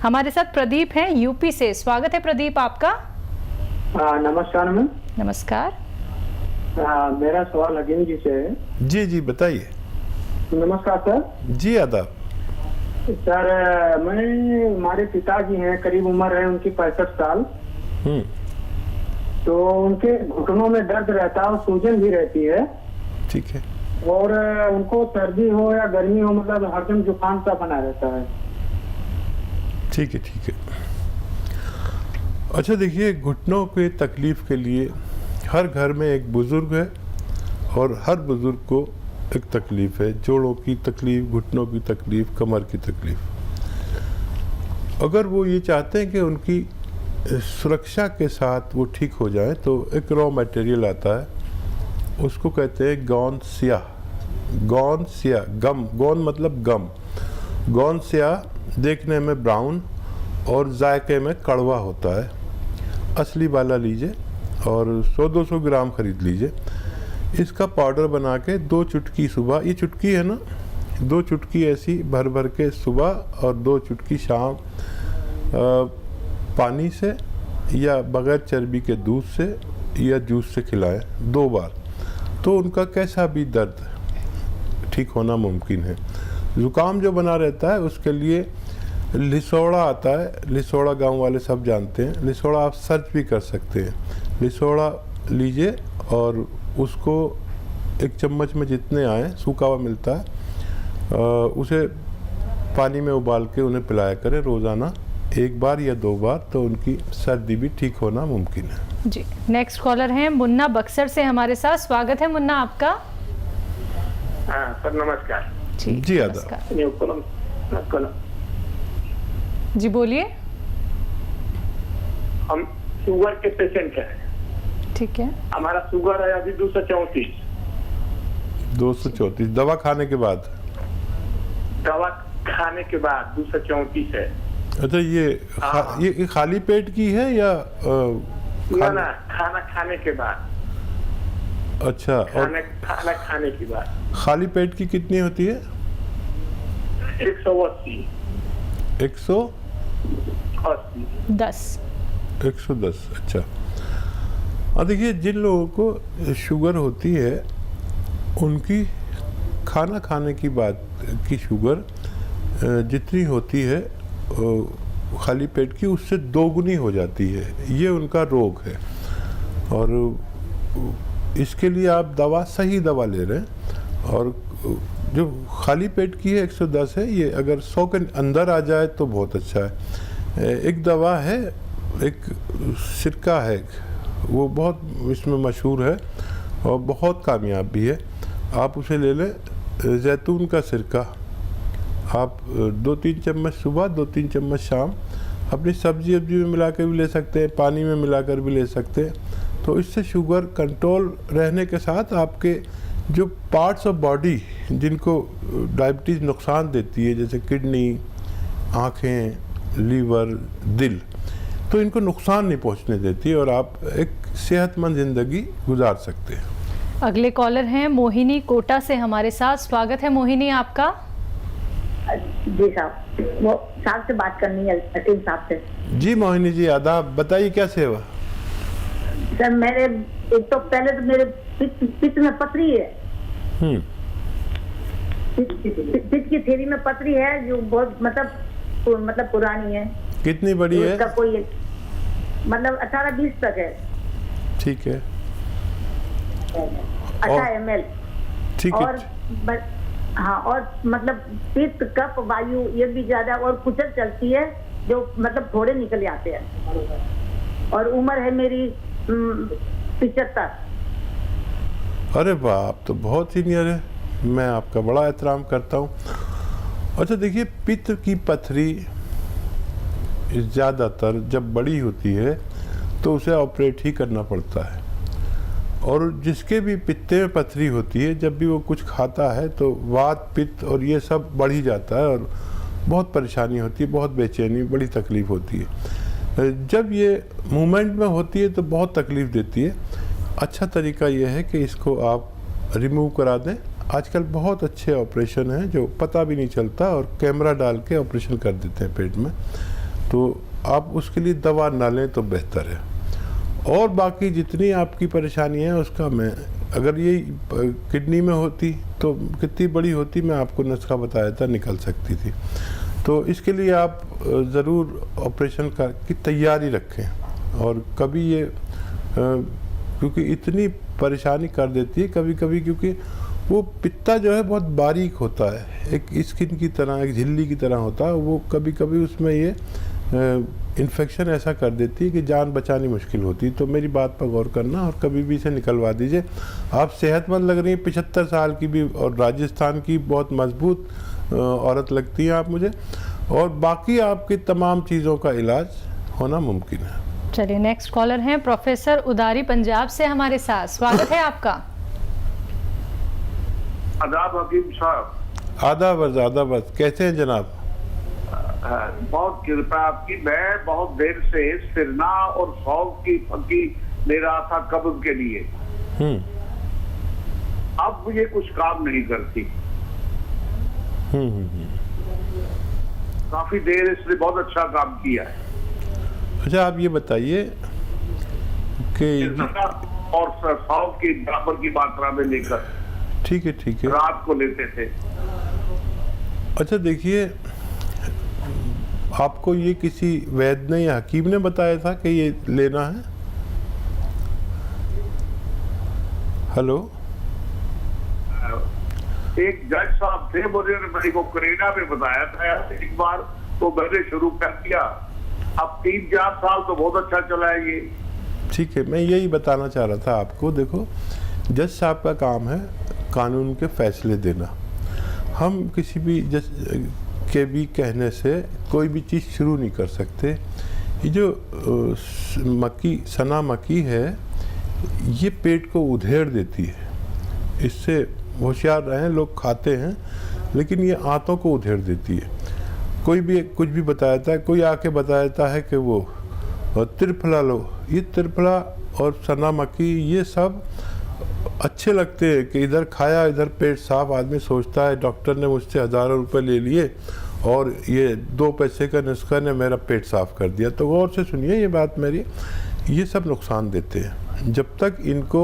हमारे साथ प्रदीप हैं यूपी से। स्वागत है प्रदीप आपका। नमस्कार मैम। नमस्कार। मेरा सवाल हकीम जी से है। जी जी बताइए। नमस्कार सर। जी आदाब। सर हमारे पिताजी हैं, करीब उम्र है उनकी 65 साल। तो उनके घुटनों में दर्द रहता है और सूजन भी रहती है। ठीक है। और उनको सर्दी हो या गर्मी हो, मतलब हरदम जुकाम सा बना रहता है। ठीक है ठीक है। अच्छा देखिए, घुटनों के तकलीफ के लिए हर घर में एक बुज़ुर्ग है और हर बुज़ुर्ग को एक तकलीफ़ है। जोड़ों की तकलीफ़, घुटनों की तकलीफ़, कमर की तकलीफ़। अगर वो ये चाहते हैं कि उनकी सुरक्षा के साथ वो ठीक हो जाए तो एक रॉ मटेरियल आता है, उसको कहते हैं गौन स्याह। गौन स्याह, गम, गौन मतलब गम। गौन स्याह देखने में ब्राउन और जायके में कड़वा होता है। असली वाला लीजिए और 100-200 ग्राम खरीद लीजिए। इसका पाउडर बना के 2 चुटकी सुबह, ये चुटकी है ना, 2 चुटकी ऐसी भर भर के सुबह और 2 चुटकी शाम पानी से या बगैर चर्बी के दूध से या जूस से खिलाएं 2 बार, तो उनका कैसा भी दर्द ठीक होना मुमकिन है। ज़ुकाम जो बना रहता है उसके लिए लिसोड़ा आता है। लिसोड़ा गांव वाले सब जानते हैं। लिसोड़ा आप सर्च भी कर सकते हैं। लिसोड़ा लीजिए और उसको 1 चम्मच में जितने आए, सूखा हुआ मिलता है, उसे पानी में उबाल के उन्हें पिलाया करें रोज़ाना 1 बार या 2 बार, तो उनकी सर्दी भी ठीक होना मुमकिन है। जी, नेक्स्ट कॉलर हैं मुन्ना बक्सर से हमारे साथ। स्वागत है मुन्ना आपका। सर नमस्कार। जी आदाब। जी बोलिए। हम शुगर के पेशेंट हैं। ठीक है। हमारा शुगर है अभी 234। 234 दवा खाने के बाद? दवा खाने के बाद 234 है। अच्छा, ये खाली पेट की है या ना खाना खाने के बाद? अच्छा, खाना खाने के बाद खाली पेट की कितनी होती है? 180। 110। अच्छा। और देखिए, जिन लोगों को शुगर होती है उनकी खाना खाने की बाद की शुगर जितनी होती है खाली पेट की, उससे 2 गुनी हो जाती है। ये उनका रोग है और इसके लिए आप सही दवा ले रहे हैं। और जो खाली पेट की है 110 है, ये अगर 100 के अंदर आ जाए तो बहुत अच्छा है। एक दवा है, एक सिरका है, वो बहुत इसमें मशहूर है और बहुत कामयाब भी है। आप उसे ले लें, जैतून का सिरका। आप 2-3 चम्मच सुबह, 2-3 चम्मच शाम अपनी सब्जी में मिला कर भी ले सकते हैं, पानी में मिलाकर भी ले सकते हैं। तो इससे शुगर कंट्रोल रहने के साथ आपके जो पार्ट्स ऑफ बॉडी जिनको डायबिटीज़ नुकसान देती है, जैसे किडनी, आँखें, लीवर, दिल, तो इनको नुकसान नहीं पहुंचने देती और आप एक सेहतमंद ज़िंदगी गुजार सकते हैं। अगले कॉलर हैं मोहिनी कोटा से हमारे साथ। स्वागत है मोहिनी आपका। जी साहब, वो साहब से बात करनी है, हकीम साहब से। जी मोहिनी जी आदाब, बताइए क्या सेवा? सर मेरे एक तो पहले तो मेरे पित्त में पथरी है। पित्त की थैली में पथरी है जो बहुत मतलब पुरानी है। कितनी बड़ी है? उसका कोई मतलब 18-20 तक है। ठीक है। 18 ml। ठीक है। और हाँ, और मतलब पित्त, कफ, वायु ये भी ज्यादा और कुचल चलती है, जो मतलब थोड़े निकल जाते हैं। और उम्र है मेरी 75। अरे वाह, आप तो बहुत सीनियर है। मैं आपका बड़ा एहतराम करता हूँ। अच्छा देखिए, पित्त की पथरी ज़्यादातर जब बड़ी होती है तो उसे ऑपरेट ही करना पड़ता है। और जिसके भी पित्ते में पथरी होती है, जब भी वो कुछ खाता है तो वात, पित्त और ये सब बढ़ ही जाता है और बहुत परेशानी होती है, बहुत बेचैनी, बड़ी तकलीफ़ होती है। जब ये मूवमेंट में होती है तो बहुत तकलीफ़ देती है। अच्छा तरीका ये है कि इसको आप रिमूव करा दें। आजकल बहुत अच्छे ऑपरेशन हैं जो पता भी नहीं चलता और कैमरा डाल के ऑपरेशन कर देते हैं पेट में। तो आप उसके लिए दवा ना लें तो बेहतर है। और बाकी जितनी आपकी परेशानी है उसका मैं, अगर ये किडनी में होती तो कितनी बड़ी होती, मैं आपको नुस्खा बताया था, निकल सकती थी। तो इसके लिए आप ज़रूर ऑपरेशन की तैयारी रखें। और कभी ये क्योंकि इतनी परेशानी कर देती है कभी कभी, क्योंकि वो पित्ता जो है बहुत बारीक होता है, एक स्किन की तरह, एक झिल्ली की तरह होता है, वो कभी कभी उसमें ये इन्फेक्शन ऐसा कर देती है कि जान बचानी मुश्किल होती है। तो मेरी बात पर गौर करना और कभी भी इसे निकलवा दीजिए। आप सेहतमंद लग रही हैं, 75 साल की भी, और राजस्थान की बहुत मजबूत औरत लगती हैं आप मुझे, और बाकी आपकी तमाम चीज़ों का इलाज होना मुमकिन है। चलिए नेक्स्ट कॉलर हैं प्रोफेसर उदारी पंजाब से हमारे साथ, स्वागत है आपका। आदाब हकीम साहब। आदाब, कैसे हैं जनाब? बहुत कृपा आपकी। मैं बहुत देर से सिरना और सौंफ की फकी ले रहा था कब्ज के लिए। अब मुझे कुछ काम नहीं करती। काफी देर इसने बहुत अच्छा काम किया है। अच्छा, आप ये बताइए कि और सौंफ की बराबर की मात्रा में लेकर, ठीक है, रात को लेते थे। अच्छा देखिए, आपको ये किसी वैद्य ने या हकीम ने बताया था कि ये लेना है? हेलो, एक जज साहब थे, मुझे मेरे को करीना में बताया था एक बार, तो मैंने शुरू कर दिया। अब 3-4 साल तो बहुत अच्छा चला है ये। ठीक है, मैं यही बताना चाह रहा था आपको। देखो, जज साहब का काम है कानून के फैसले देना। हम किसी भी जज के भी कहने से कोई भी चीज़ शुरू नहीं कर सकते। ये जो सना मक्की है, ये पेट को उधेड़ देती है। इससे होशियार रहें, लोग खाते हैं, लेकिन ये आंतों को उधेड़ देती है। कोई भी कुछ भी बताता है, कोई आके बताता है कि वो त्रिफला लो। ये त्रिफला और सना मक्की ये सब अच्छे लगते हैं कि इधर खाया इधर पेट साफ, आदमी सोचता है डॉक्टर ने मुझसे हज़ारों रुपए ले लिए और ये 2 पैसे का नुस्खा ने मेरा पेट साफ कर दिया। तो गौर से सुनिए ये बात मेरी, ये सब नुकसान देते हैं। जब तक इनको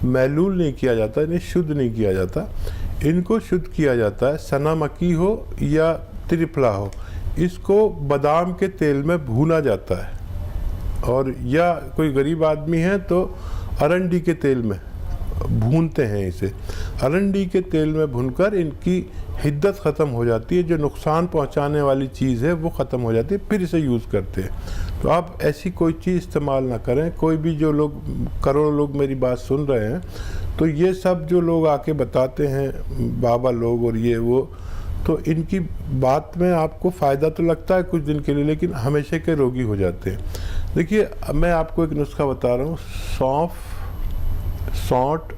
मैलूल नहीं किया जाता, इन्हें शुद्ध नहीं किया जाता, इनको शुद्ध किया जाता है। सना मक्की हो या त्रिफला हो, इसको बादाम के तेल में भूना जाता है, और या कोई गरीब आदमी है तो अरंडी के तेल में भूनते हैं इसे। अरंडी के तेल में भूनकर इनकी हिद्दत ख़त्म हो जाती है, जो नुकसान पहुंचाने वाली चीज़ है वो ख़त्म हो जाती है, फिर इसे यूज़ करते हैं। तो आप ऐसी कोई चीज़ इस्तेमाल ना करें। कोई भी, जो लोग, करोड़ों लोग मेरी बात सुन रहे हैं, तो ये सब जो लोग आके बताते हैं, बाबा लोग और ये वो, तो इनकी बात में आपको फ़ायदा तो लगता है कुछ दिन के लिए, लेकिन हमेशा के रोगी हो जाते हैं। देखिए, मैं आपको एक नुस्खा बता रहा हूँ। सौंफ, सौंठ,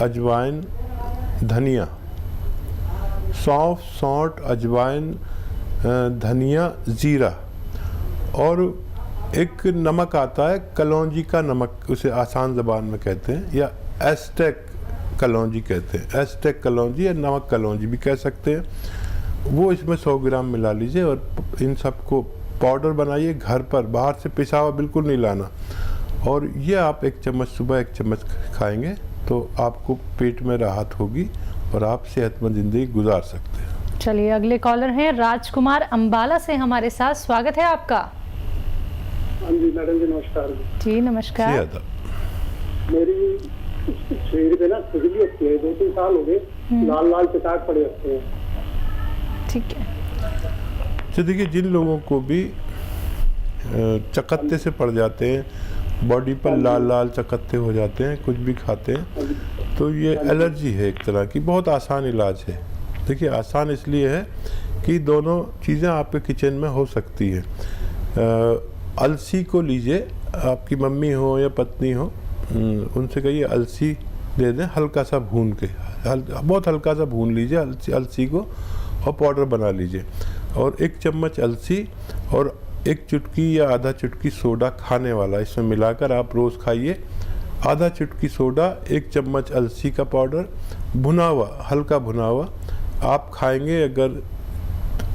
अजवाइन, धनिया। सौंफ, सौंठ, अजवाइन, धनिया, ज़ीरा, और एक नमक आता है कलौंजी का नमक, उसे आसान ज़बान में कहते हैं, या एस्टेक कलौंजी कहते हैं। एस्टेक कलौंजी या नमक कलौंजी भी कह सकते हैं। वो इसमें 100 ग्राम मिला लीजिए और इन सबको पाउडर बनाइए घर पर, बाहर से पिसा हुआ बिल्कुल नहीं लाना। और ये आप 1 चम्मच सुबह 1 चम्मच खाएंगे तो आपको पेट में राहत होगी और आप सेहतमंद ज़िंदगी गुजार सकते हैं। चलिए अगले कॉलर हैं राजकुमार अंबाला से हमारे साथ, स्वागत है आपका। हाँ जी मैडम जी, नमस्कार जी नमस्कार। मेरी शरीर पे ना खुजली होती है, 2-3 साल हो गए, लाल चटाक पड़े होते हैं। ठीक है। तो देखिए, जिन लोगों को भी चकत्ते से पड़ जाते हैं, बॉडी पर लाल चकत्ते हो जाते हैं, कुछ भी खाते हैं, तो ये एलर्जी है एक तरह की। बहुत आसान इलाज है। देखिए, आसान इसलिए है कि दोनों चीज़ें आपके किचन में हो सकती है। अलसी को लीजिए, आपकी मम्मी हो या पत्नी हो, उनसे कहिए अलसी दे दें, हल्का सा भून के, बहुत हल्का सा भून लीजिए अलसी को, और पाउडर बना लीजिए। और 1 चम्मच अलसी और 1 चुटकी या आधा चुटकी सोडा खाने वाला, इसमें मिलाकर आप रोज़ खाइए। आधा चुटकी सोडा, 1 चम्मच अलसी का पाउडर, भुना हुआ, हल्का भुना हुआ आप खाएंगे। अगर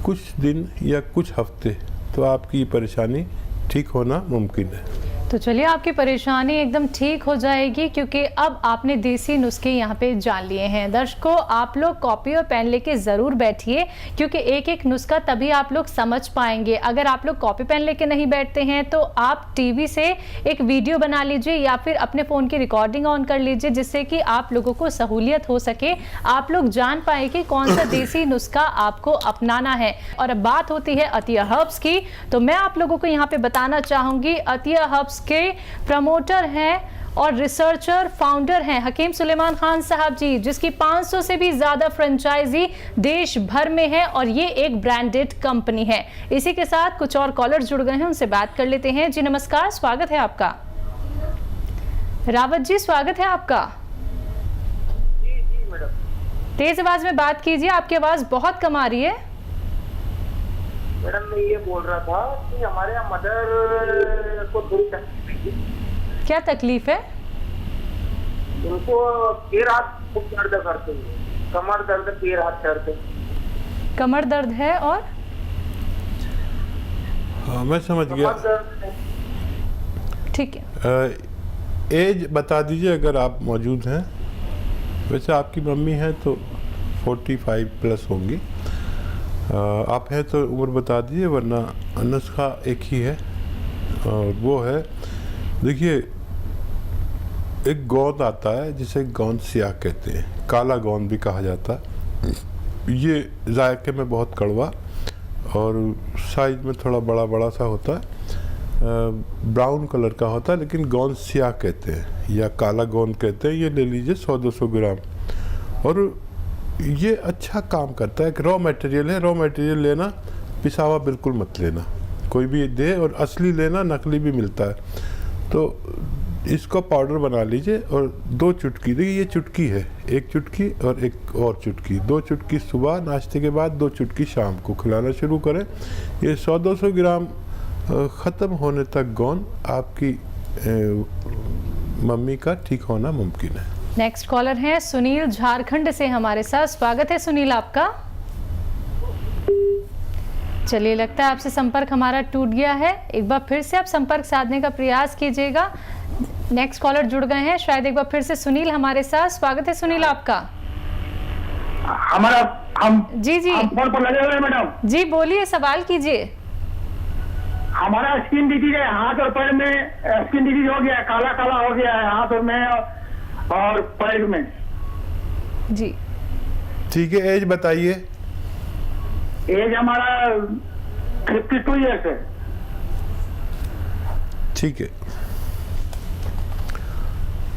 कुछ दिन या कुछ हफ्ते तो आपकी ये परेशानी ठीक होना मुमकिन है। तो चलिए आपकी परेशानी एकदम ठीक हो जाएगी, क्योंकि अब आपने देसी नुस्खे यहाँ पे जान लिए हैं। दर्शकों, आप लोग कॉपी और पेन लेके ज़रूर बैठिए, क्योंकि एक एक नुस्खा तभी आप लोग समझ पाएंगे। अगर आप लोग कॉपी पेन लेके नहीं बैठते हैं तो आप टीवी से एक वीडियो बना लीजिए या फिर अपने फ़ोन की रिकॉर्डिंग ऑन कर लीजिए, जिससे कि आप लोगों को सहूलियत हो सके, आप लोग जान पाए कि कौन सा देसी नुस्खा आपको अपनाना है। और अब बात होती है अतिया हर्ब्स की, तो मैं आप लोगों को यहाँ पे बताना चाहूँगी, अतिया हर्ब्स के प्रमोटर हैं और रिसर्चर फाउंडर हैं हकीम सुलेमान खान साहब जी, जिसकी 500 से भी ज्यादा फ्रेंचाइजी देश भर में है और ये एक ब्रांडेड कंपनी है। इसी के साथ कुछ और कॉलर जुड़ गए हैं, उनसे बात कर लेते हैं। जी नमस्कार, स्वागत है आपका। रावत जी, स्वागत है आपका। जी मैडम। तेज आवाज में बात कीजिए, आपकी आवाज बहुत कम आ रही है। मैडम मैं ये बोल रहा था कि हमारे यहाँ मदर को थोड़ी तकलीफ है। क्या तकलीफ है? उनको पैर हाथ खूब दर्द करते हैं, कमर दर्द, पैर हाथ दर्द। कमर दर्द है और हाँ, मैं समझ गया। कमर दर्द है। ठीक है। एज बता दीजिए अगर आप मौजूद हैं। वैसे आपकी मम्मी हैं तो 45 प्लस होंगी। आप हैं तो उम्र बता दीजिए, वरना नुस्खा एक ही है और वो है, देखिए एक गोंद आता है जिसे गोंद सियाह कहते हैं, काला गोंद भी कहा जाता है। ये जायके में बहुत कड़वा और साइज में थोड़ा बड़ा बड़ा सा होता है, ब्राउन कलर का होता है, लेकिन गोंद सियाह कहते हैं या काला गोंद कहते हैं। ये ले लीजिए 100-200 ग्राम। और ये अच्छा काम करता है। एक रॉ मटेरियल है, रॉ मटेरियल लेना, पिसावा बिल्कुल मत लेना, कोई भी दे, और असली लेना, नकली भी मिलता है। तो इसको पाउडर बना लीजिए और 2 चुटकी, देखिए ये चुटकी है, 1 चुटकी और एक और चुटकी, 2 चुटकी सुबह नाश्ते के बाद, 2 चुटकी शाम को खिलाना शुरू करें। ये 100-200 ग्राम ख़त्म होने तक गोंद आपकी मम्मी का ठीक होना मुमकिन है। नेक्स्ट कॉलर हैं सुनील, झारखंड से हमारे साथ। स्वागत है सुनील आपका। चलिए, लगता है आपसे संपर्क हमारा टूट गया है। एक बार फिर से आप संपर्क साधने का प्रयास कीजिएगा। नेक्स्ट कॉलर जुड़ गए हैं, शायद एक बार फिर से सुनील हमारे साथ। स्वागत है सुनील आपका। हमारा हम जी जी हम फोन पर लगे हुए हैं मैडम। जी बोलिए, सवाल कीजिए। हमारा स्किन डिजीज है, हाथ और पैर में स्किन डिजीज हो गया है, काला काला हो गया है हाथ और में और पैर में। जी ठीक है, एज बताइए। एज हमारा 52 ईयर्स है। ठीक है।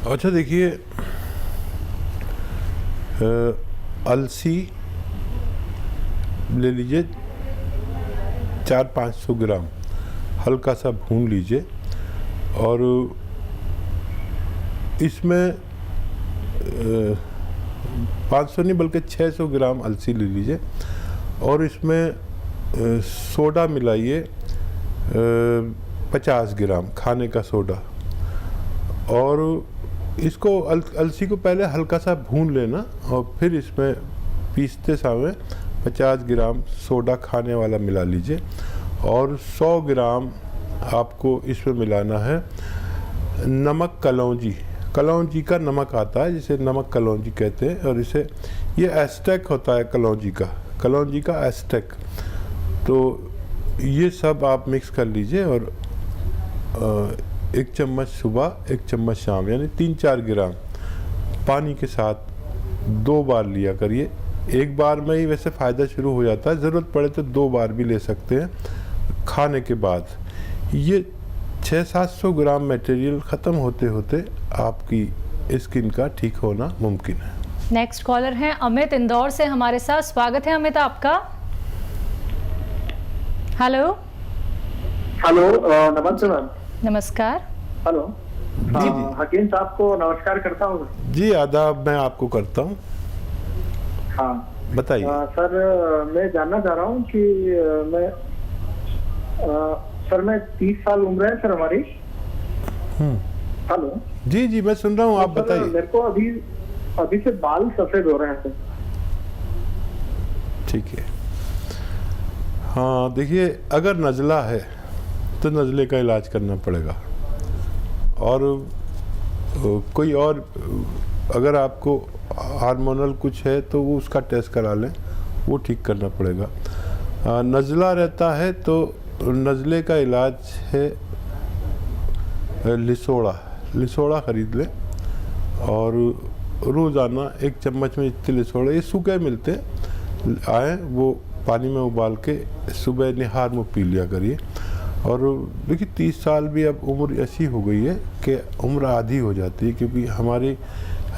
अच्छा देखिए, अलसी ले लीजिए 400-500 ग्राम, हल्का सा भून लीजिए और इसमें 500 नहीं बल्कि 600 ग्राम अलसी ले लीजिए और इसमें सोडा मिलाइए 50 ग्राम खाने का सोडा, और इसको अलसी को पहले हल्का सा भून लेना और फिर इसमें पीसते समय 50 ग्राम सोडा खाने वाला मिला लीजिए और 100 ग्राम आपको इसमें मिलाना है नमक कलौंजी। कलौंजी का नमक आता है जिसे नमक कलौंजी कहते हैं, और इसे ये एस्टेक होता है कलौंजी का एस्टेक। तो ये सब आप मिक्स कर लीजिए और 1 चम्मच सुबह 1 चम्मच शाम, यानी 3-4 ग्राम पानी के साथ 2 बार लिया करिए। एक बार में ही वैसे फ़ायदा शुरू हो जाता है, ज़रूरत पड़े तो 2 बार भी ले सकते हैं खाने के बाद। ये 600-700 ग्राम मटेरियल ख़त्म होते होते आपकी स्किन का ठीक होना मुमकिन है। नेक्स्ट कॉलर हैं अमित, इंदौर से हमारे साथ। स्वागत है अमित आपका। हेलो हेलो, नमस्ते मैम। नमस्कार। हेलो, जी। हकीम साहब को नमस्कार करता हूँ। जी आदाब, मैं आपको करता हूँ। हाँ बताइए। सर, मैं जानना चाह रहा हूँ कि मैं 30 साल उम्र है सर हमारी। हेलो। जी जी मैं सुन रहा हूँ, आप बताइए। मेरे को अभी से बाल सफेद हो रहे हैं सर। ठीक है। हाँ देखिए, अगर नज़ला है तो नज़ले का इलाज करना पड़ेगा, और कोई और अगर आपको हार्मोनल कुछ है तो वो उसका टेस्ट करा लें, वो ठीक करना पड़ेगा। नज़ला रहता है तो नज़ले का इलाज है लिसोड़ा ख़रीद लें, और रोज़ाना 1 चम्मच में इतने लिसोड़े, ये सूखे मिलते आए, वो पानी में उबाल के सुबह निहार में पी लिया करिए। और देखिए 30 साल भी अब उम्र ऐसी हो गई है कि उम्र आधी हो जाती है, क्योंकि हमारी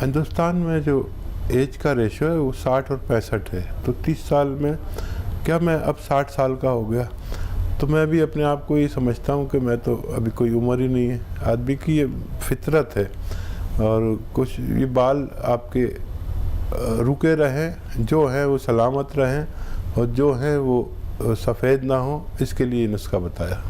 हिंदुस्तान में जो एज का रेशो है वो 60 और 65 है। तो 30 साल में क्या मैं अब 60 साल का हो गया, तो मैं भी अपने आप को ये समझता हूँ कि मैं तो अभी कोई उम्र ही नहीं है। आदमी की ये फितरत है, और कुछ ये बाल आपके रुके रहें, जो हैं वो सलामत रहें, और जो हैं वो सफ़ेद ना हो, इसके लिए नुस्खा बताया।